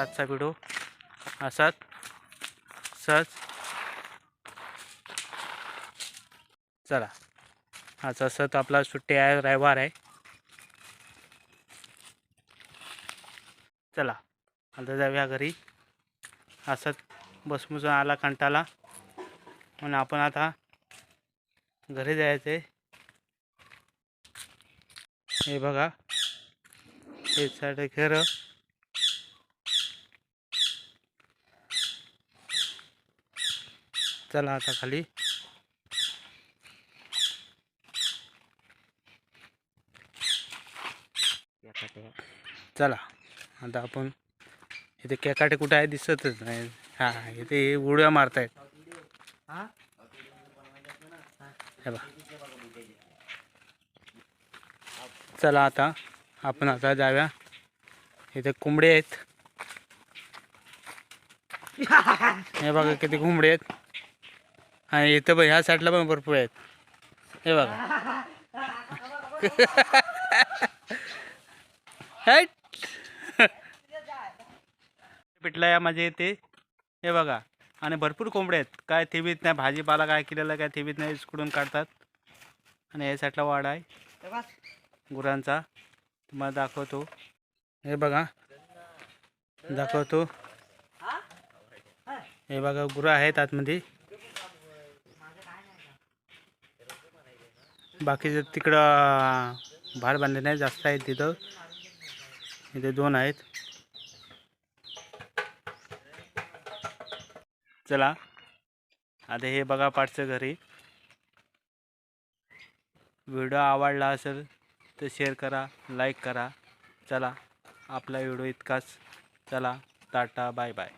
आजचा व्हिडिओ असाच सहज. चला आज असं आपला सुट्टी आहे, रविवार आहे. चला आता जाऊया घरी. असंच बसमुसून आला कंटाळा म्हणून आपण आता घरी जायचे. हे बघा हे साईड घर. चला आता खाली. चला आता आपण इथे केकाटे कुठे आहे दिसतच नाही. हा इथे उड्या मारतायत. हे बघा. चला आता आपण आता जाऊया. इथे कोंबडे आहेत. हे बघा किती कोंबडे आहेत. आणि इथं ह्या साईडला पण भरपूर आहेत. हे बघा. पिटला या माझ्या इथे. हे बघा आणि भरपूर कोंबडे आहेत. काय ठेवीत नाही, भाजीपाला काय केलेला काय ठेवीत नाही, इकडून काढतात. आणि या साईडला वाडा आहे गुरांचा. तुम्हाला दाखवतो. हे बघा दाखवतो. हे बघा गुरं आहेत आतमध्ये. बाकीचे तिकडं भाड बांधले नाही, जास्त आहेत तिथं. इथे 2 आहेत. चला आता हे बघा पाठचं घरी. व्हिडिओ आवडला असेल तर शेअर करा, लाईक करा. चला आपला व्हिडिओ इतकाच. चला टाटा बाय बाय.